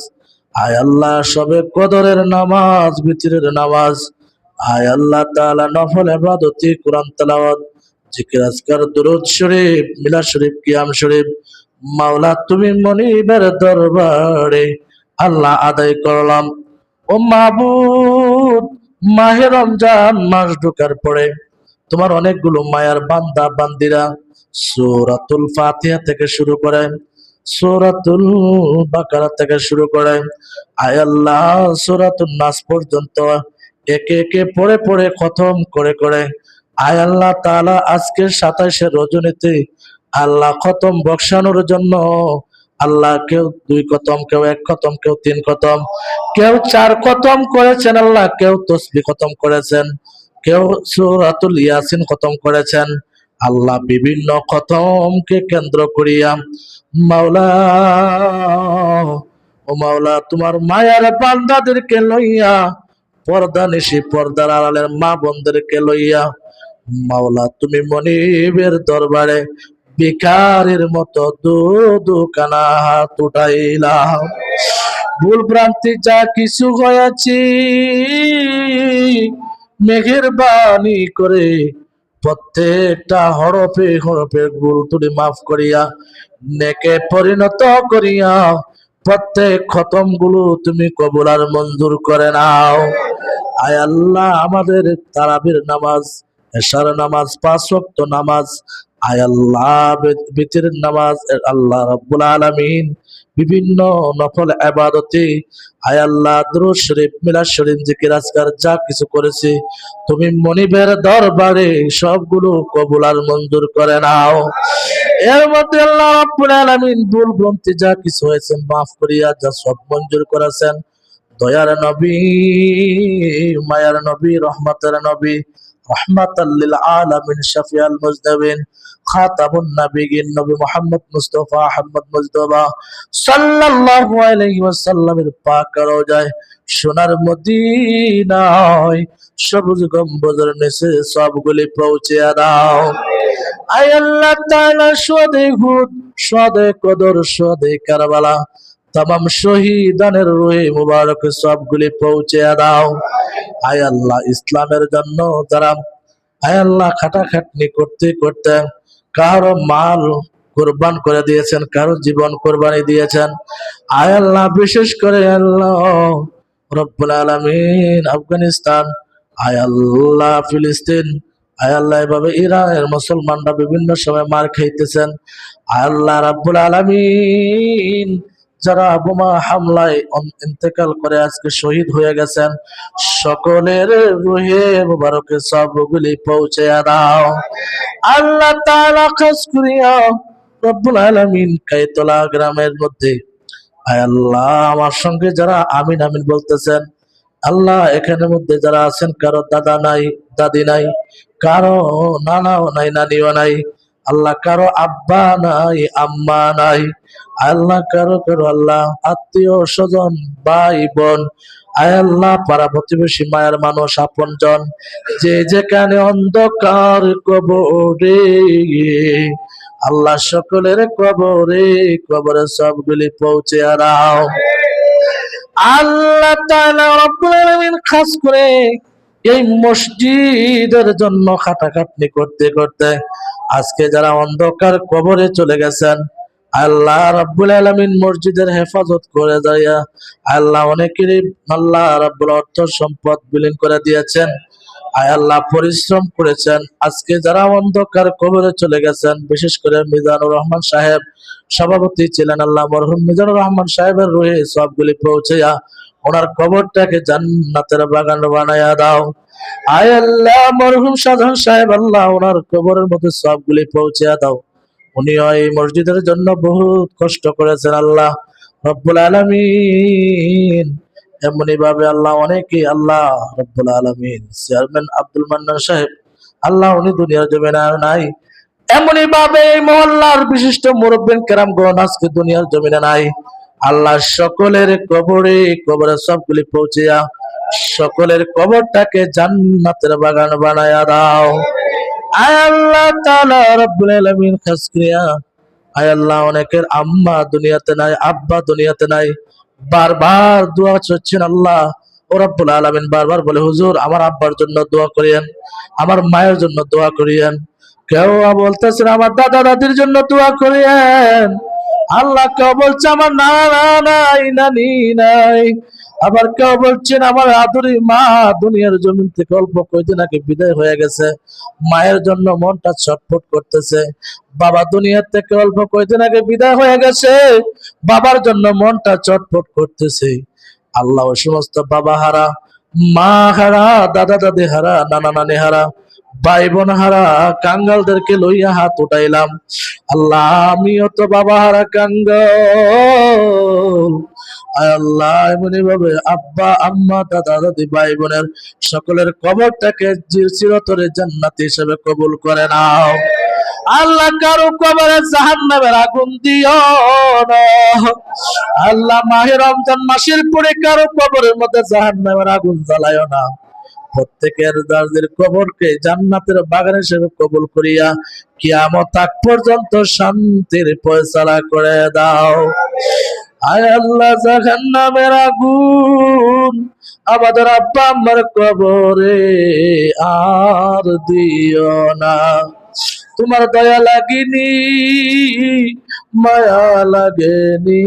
আয় আল্লাহ সবে কদরের নামাজ বিতরের নামাজ আয় আল্লাহ তাআলা নফল ইবাদতি কোরআন তেলাওয়াত জিকির আজকার দুরূদ শরীফ মিলাদ শরীফ কিয়াম শরীফ মাওলা তুমি মনিবের দরবারে আল্লাহ আদায় করলাম ও মাবুদ মাহে রমজান মাস ঢোকার পরে তোমার অনেকগুলো মায়ার বান্দা বান্দিরা সূরাতুল ফাতিহা থেকে শুরু করে সূরাতুল বাকারা থেকে শুরু করে আয় আল্লাহ সূরাতুন নাস পর্যন্ত একে একে পড়ে পড়ে খতম করে করে আয় আল্লাহ তাআলা আজকে 27 রজনীতে আল্লাহ খতম বক্সানোর জন্য আল্লাহ কেউ 2 খতম কেউ 1 খতম কেউ 3 খতম কেউ 4 খতম করেছেন আল্লাহ কেউ তাসবিহ খতম করেছেন কেউ সূরাতুল ইয়াসিন খতম করেছেন আল্লাহ বিভিন্ন খতমকে কেন্দ্র করিয়া মাওলা ও মাওলা তোমার মায়ার বান্দাদেরকে লইয়া পর্দা নিশি পর্দার আড়ালের মা বোনদেরকে লইয়া মাওলা তুমি মনিবের দরবারে ভিখারির মতো দুখানা হাত উঠাইলাম ভুল ভ্রান্তি যা কিছু হয়েছে মেহেরবানি করে প্রত্যেকটা হরফে হরফে ভুল তুমি মাফ করিয়া নেকে পরিণত করিয়া প্রত্যেক খতম গুলো তুমি কবুল আর মঞ্জুর করে নাও আয় আল্লাহ আমাদের তারাবির নামাজ এশার নামাজ 5 ওয়াক্ত নামাজ আয় আল্লাহ বিতরের নামাজ আল্লাহ রাব্বুল আলামিন বিভিন্ন নফল ইবাদতে আয় আল্লাহ দুরূদ শরীফ মিলাদ শরীফ জিকির আজকার যা কিছু করেছি তুমি মনিবের দরবারে সবগুলো কবুল আর মঞ্জুর করে নাও এর মধ্যে আল্লাহ রাব্বুল আলামিন ভুল ভ্রান্তি যা কিছু হয়েছে মাফ করিয়া যা সব মঞ্জুর করেছেন দয়ার নবী মায়ার নবী রহমতের নবী রহমাতাল লিল আলামিন শাফিউল মুজনিবিন খাতামুন নবিয়্যিন নবী মুহাম্মদ মুস্তাফা আহমদ মুজতবা সাল্লাল্লাহু আলাইহি ওয়াসাল্লামের পাক রওজায় সোনার মদিনায় সবুজ গম্বুজের নিচে সবগুলি পৌঁছে দাও আয় আল্লাহ তাআলা শোদে হুদ শোদে কদর শোদে কারবালা तमाम শহীদানের রুহে মুবারক সবগুলি পৌঁছে দাও। আয় আল্লাহ, ইসলামের জন্য যারা আয় আল্লাহ খাটাখাটনি করতে করতে কারো মাল কোরবান করে দিয়েছেন, কারো জীবন কোরবানি দিয়েছেন, আয় আল্লাহ বিশেষ করে আল্লাহ রব্বুল আলামিন আফগানিস্তান, আয় আল্লাহ ফিলিস্তিন, আয় আল্লাহ এভাবে ইরানের মুসলমানরা বিভিন্ন সময় মার খাইতেছেন, আয় আল্লাহ রাব্বুল আলামিন যারা বোমা হামলায় ইন্তেকাল করে আজকে শহীদ হয়ে গেছেন, সকলের রুহে মুবারকে সবগুলি পৌঁছে দাও। আল্লাহ তাআলা খাস করিয়া রব্বুল আলামিন কাইতলা গ্রামের মধ্যে আয় আল্লাহ আমার সঙ্গে যারা আমিন আমিন বলতেছেন, আল্লাহ এখানের মধ্যে যারা আছেন কারো দাদা নাই, দাদি নাই, কারো নানাও নাই, নানিও নাই, আল্লাহ কারো আব্বা নাই, আম্মা নাই, আল্লাহ কারো কারো আল্লাহ আত্মীয় স্বজন, ভাই বোন, আয় আল্লাহ পাড়া প্রতিবেশী, মায়ের মানুষ, আপন জন, যে যেখানে অন্ধকার কবরে, আল্লাহ সকলের কবরে সবগুলি পৌঁছে দাও। আল্লাহ তাআলা রব্বুল আলামিন খাস করে এই মসজিদের জন্য খাটাখাটনি করতে করতে আজকে যারা অন্ধকার কবরে চলে গেছেন, আল্লাহ রাব্বুল আলামিন মসজিদের হেফাজত করে যাইয়া আল্লাহ অনেকেরই আল্লাহ রাব্বুল অর্থ সম্পদ বিলীন করে দিয়েছেন, আয় আল্লাহ পরিশ্রম করেছেন। আজকে যারা অন্ধকার কবরে চলে গেছেন, বিশেষ করে মিজানুর রহমান সাহেব সভাপতি ছিলেন, আল্লাহ মরহুম মিজানুর রহমান সাহেবের রুহে সবগুলি পৌঁছেয়া ওনার কবরটাকে জান্নাতের বাগান বানায়া দাও। আয় আল্লাহ মরহুম শাহজাহান সাহেব, আল্লাহ ওনার কবরের মধ্যে সবগুলি পৌঁছেয়া দাও। উনি এই মসজিদের জন্য বহুত কষ্ট করেছেন, আল্লাহ রব্বুল আলামিন এমনি ভাবে আল্লাহ অনেকে আল্লাহ রব্বুল আলামিন চেয়ারম্যান আব্দুল মান্নান সাহেব, আল্লাহ উনি দুনিয়ার জমিনে আর নাই, এমনি ভাবে এই মহল্লার বিশিষ্ট মুরব্বিন কেরামগণ আজকে দুনিয়ার জমিনে নাই, আল্লাহ সকলের কবরে সবগুলি পৌঁছিয়া সকলের কবরটাকে জান্নাতের বাগান বানায়া দাও। আয় আল্লাহ তাআলা রব্বুল আলামিন খাস করিয়া আয় আল্লাহ অনেকের আম্মা দুনিয়াতে নাই, আব্বা দুনিয়াতে নাই, বারবার দোয়া করছেন, আল্লাহ ও রব্বুল আলামিন বারবার বলে, হুজুর আমার আব্বার জন্য দোয়া করিয়েন, আমার মায়ের জন্য দোয়া করিয়েন, কেউ বলতেছেন আমার দাদা দাদির জন্য দোয়া করিয়েন, আল্লাহ কেউ বলছে আমার নানা নাই, নানি নাই, আবার কেউ বলছেন আমার আদুরি মা দুনিয়ার জমিন থেকে অল্প কয়েকদিন আগে বিদায় হয়ে গেছে, মায়ের জন্য মনটা ছটফট করতেছে, বাবা দুনিয়ার থেকে অল্প কয়েকদিন আগে বিদায় হয়ে গেছে, বাবার জন্য মনটা ছটফট করতেছে। আল্লাহ ওই সমস্ত বাবা হারা, মা হারা, দাদা দাদি হারা, নানা নানি হারা, ভাই বোন হারা কাঙ্গালদেরকে লইয়া হাত উঠাইলাম, আল্লাহ আমিও তো বাবা হারা কাঙ্গাল, আল্লাহ এমনি ভাবে আব্বা আম্মা দাদা দাদি ভাই বোনের সকলের কবরটাকে চিরতরে জান্নাতি হিসেবে কবুল করে নাও। আল্লাহ কারো কবরে জাহান্নামের আগুন দিও না, আল্লাহ মাহে রমজান মাসের পরে কারো কবরের মধ্যে জাহান্নামের আগুন জ্বালায়ও না, প্রত্যেকের যাদের কবরকে জান্নাতের বাগান হিসেবে কবুল করিয়া কিয়ামত আগ পর্যন্ত শান্তির ফয়সালা করে দাও। আয় আল্লাহ জাহান্নামের আগুন আমাদের আব্বা আম্মার কবরে আর দিও না, তোমার দয়া লাগেনি, মায়া লাগেনি,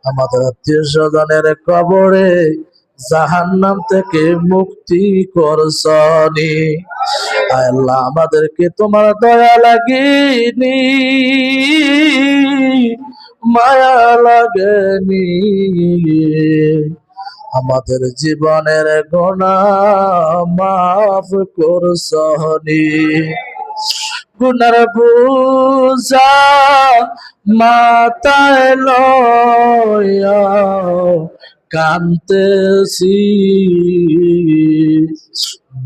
আমাদের আত্মীয় স্বজনের কবরে জাহান্নাম থেকে মুক্তি করছনি, আল্লাহ আমাদেরকে তোমার দয়া লাগেনি, মায়া লাগেনি, আমাদের জীবনের গুনাহ মাফ করছনি, গুনার বোঝা মাথায় লইয়া কান্তেছি,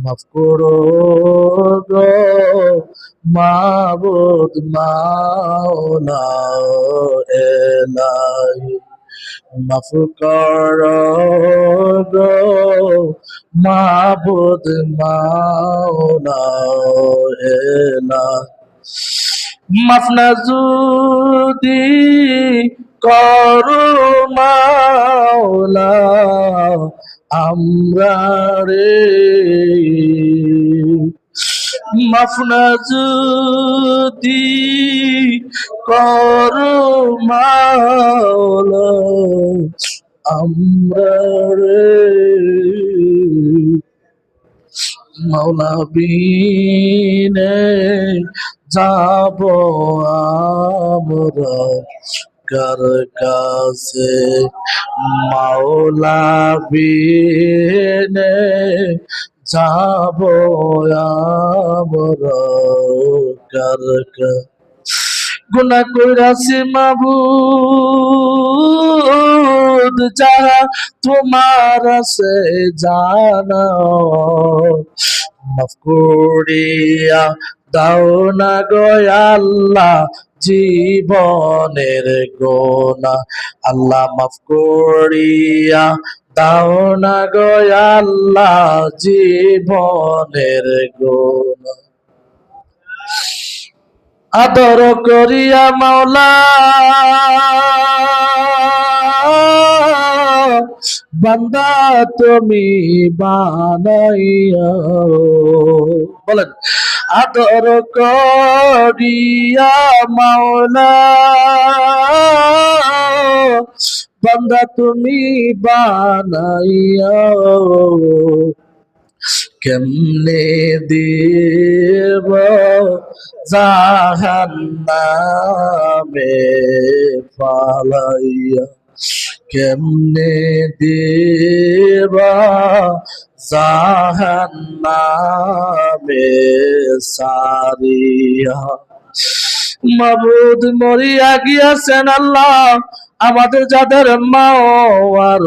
মাফ করো গো মাবুদ মাওলা এলাহি, মাফ করো গো মাবুদ মাওলা এলাহি, মাফ না যদি করো মাওলা আমরা রে, মাফ না যদি করো মাওলা আমরা রে, মাওলা বিনে যাব আমরা কার কাছে, মাওলা বিনে যাব আমরা কার কাছে। গুনাহ কইরাছি মাবুদ যারা তোমার আছে জানা, মাফ করিয়া দাও না গো আল্লাহ জীবনের গোনা, আল্লাহ মাফ করিয়া দাও না গো আল্লাহ জীবনের গোনা। আদর করিয়া মাওলা বান্দা তুমি বানাইয়া, বলেন আদর করিয়া মাওলা বান্দা তুমি বানাইয়া, কেমনে দেব জাহান্নামে ফালাইয়া, কেমনে দেব জাহান্নামে সারিয়া। মাবুদ মরিয়া গিয়াছেন আল্লাহ আমাদের যাদের মা আর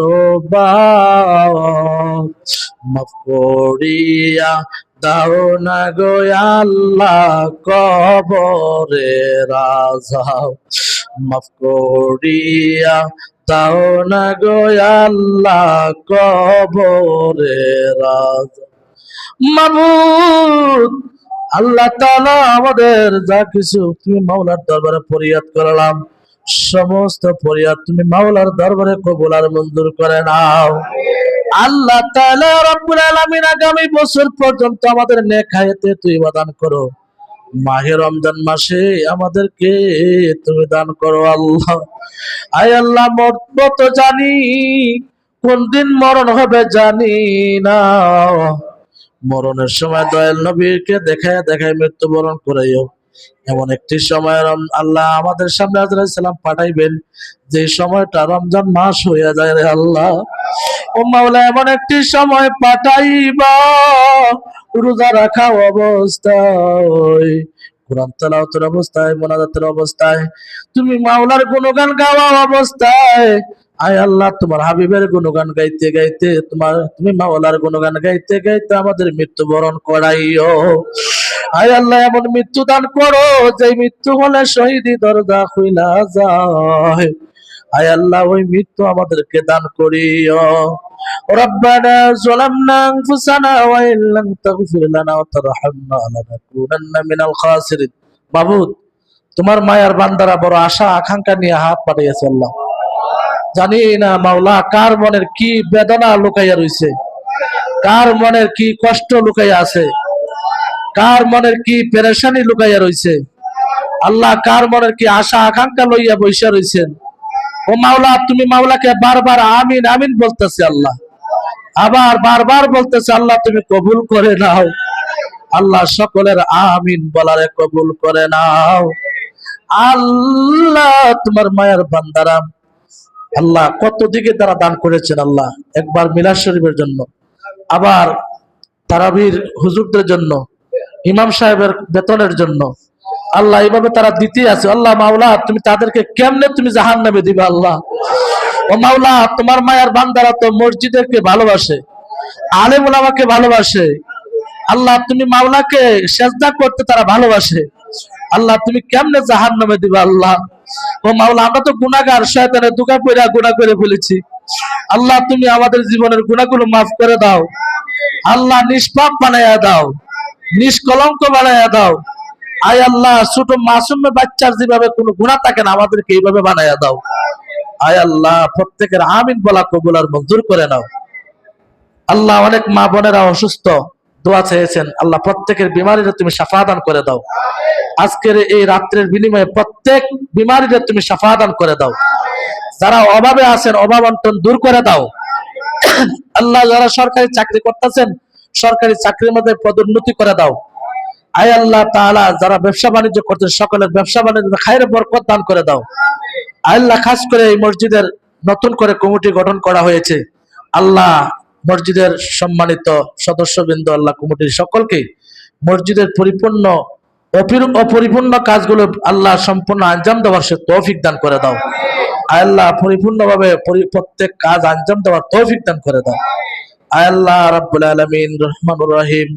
বাপ, মাফ করিয়া দাও না গো আল্লাহ কবরে রাজাও, মাফ করিয়া দাও না গো আল্লাহ কবরে রাজা। মাবুদ আল্লাহ তাআলা আমাদের যা কিছু তুমি মাওলার দরবারে ফরিয়াদ করলাম, সমস্ত ফরিয়াদ তুমি মাওলার দরবারে কবুল আর মঞ্জুর করে নাও। আল্লাহ তাআলা রব্বুল আলামিন আগামী বছর পর্যন্ত আমাদের নেক হায়াতে তুই দান করো, মাহে রমজান মাসে আমাদেরকে তুমি দান করো আল্লাহ। আয় আল্লাহ মরবো তো জানি, কোন দিন মরণ হবে জানি না, মরণের সময় দয়াল নবীকে দেখায় দেখায় মৃত্যুবরণ করাইও। এমন একটি সময় আল্লাহ আমাদের সামনে আজরাইল সালাম পাঠাইবেন যে সময়টা রমজান মাস হইয়া যায় রে আল্লাহ। ও মাওলা এমন একটি সময় পাঠাইবা রোজা রাখা অবস্থায়, কোরআন তেলাওয়াতের অবস্থায়, মোনাজাতের অবস্থায়, তুমি মাওলার গুণগান গাওয়া অবস্থায়, আয় আল্লাহ তোমার হাবিবের গুণগান গাইতে গাইতে তুমি মাওলার গুণগান গাইতে গাইতে আমাদের মৃত্যুবরণ করাইও। আয় আল্লাহ এমন মৃত্যু দান করো যে মৃত্যু হলে শহীদি দরজা খুইলা যায়। আয় আল্লাহ ওই মৃত্যু আমাদেরকে দান করিও। ربنا ظلمنا أنفسنا وإن لم تغفر لنا وترحمنا لنكونن من الخاسرين। মাবুদ তোমার মায়ার বান্দারা বড় আশা আকাঙ্ক্ষা নিয়ে হাত পাঠিয়েছে আল্লাহ, জানি না মাওলা কার মনের কি বেদনা লুকাইয়া রইছে, কার মনের কি কষ্ট লুকাইয়া আছে, কার মনের কি পেরেশানি লুকাইয়া রইছে আল্লাহ, কার মনের কি আশা আকাঙ্ক্ষা লইয়া বইসা রইছেন। ও মাওলা তুমি মাওলাকে বারবার আমিন আমিন বলতেছে আল্লাহ, আবার বারবার বলতেছে আল্লাহ তুমি কবুল করে নাও আল্লাহ, সকলের আমিন বলারে কবুল করে নাও আল্লাহ। তোমার মায়ের বান্দারা আল্লাহ কত দিকে তারা দান করেছেন আল্লাহ, একবার মিলাদ শরীফের জন্য, আবার তারাবির হুজুরদের জন্য, ইমাম সাহেবের বেতনের জন্য আল্লাহ, এইভাবে তারা দিতে আছে আল্লাহ। মাওলা তুমি তাদেরকে কেমনে তুমি জাহান্নামে দিবা আল্লাহ। ও মাওলা তোমার মায়ের বান্দারা তো মসজিদকে ভালোবাসে, আলেম ওলামাকে ভালোবাসে আল্লাহ, তুমি মাওলাকে সেজদা করতে তারা ভালোবাসে আল্লাহ, তুমি কেমনে জাহান্নামে দিবা আল্লাহ। ও মাওলা আমরা তো গুনাহগার, শয়তানের ধোঁকা পড়ে গুনাহ করে ফেলেছি আল্লাহ, তুমি আমাদের জীবনের গুনাহগুলো মাফ করে দাও আল্লাহ, নিষ্পাপ বানাইয়া দাও, নিষ্কলঙ্ক বানাইয়া দাও। আয় আল্লাহ ছোট মাসুম বাচ্চার যেভাবে কোনো গুনাহ থাকে না আমাদেরকে এইভাবে বানাইয়া দাও আয় আল্লাহ প্রত্যেকের আমিন বলা কবুল আর মঞ্জুর করে নাও। আল্লাহ অনেক মা বোনেরা অসুস্থ, দোয়া চেয়েছেন, আল্লাহ প্রত্যেকের বিমারিরা তুমি শাফা দান করে দাও। আজকের এই রাত্রের বিনিময়ে প্রত্যেক বিমারিরা তুমি শাফা দান করে দাও। যারা অভাবে আছেন অভাব অন্টন দূর করে দাও। আল্লাহ যারা সরকারি চাকরি করতেছেন সরকারি চাকরির মধ্যে পদোন্নতি করে দাও। আয় আল্লাহ তাআলা যারা ব্যবসা বাণিজ্য করছেন সকলের ব্যবসা বাণিজ্যে খায়ের বরকত দান করে দাও। আল্লাহ খাস করে এই মসজিদের নতুন করে কমিটি গঠন করা হয়েছে, আল্লাহ মসজিদের সম্মানিত সদস্যবৃন্দ, আল্লাহ কমিটির সকলকে মসজিদের পরিপূর্ণ অপরিপূর্ণ কাজগুলো আল্লাহ সম্পূর্ণ আঞ্জাম দেওয়ার সে তৌফিক দান করে দাও। আল্লাহ পরিপূর্ণভাবে প্রত্যেক কাজ আঞ্জাম দেওয়ার তৌফিক দান করে দাও। আল্লাহ রাব্বুল আলামিন রহমানুর রহিম,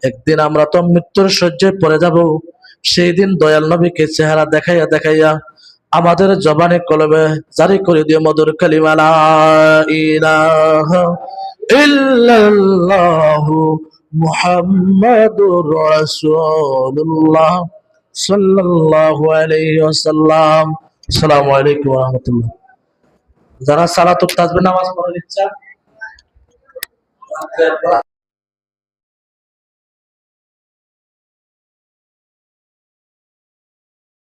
একদিন আমরা তো মৃত্যুর শয্যায় পড়ে যাব, সেই দিন দয়াল নবীকে চেহারা দেখাইয়া দেখাইয়া আমাদের জবানে কলবে জারি করে দিও মধুর কালিমা লা ইলাহা ইল্লাল্লাহু মুহাম্মাদুর রাসূলুল্লাহ সাল্লাল্লাহু আলাইহি ওয়াসাল্লাম। আসসালামু আলাইকুম ওয়া রাহমাতুল্লাহ। যারা সালাতুত তাসবিহ নামাজ পড়ার ইচ্ছা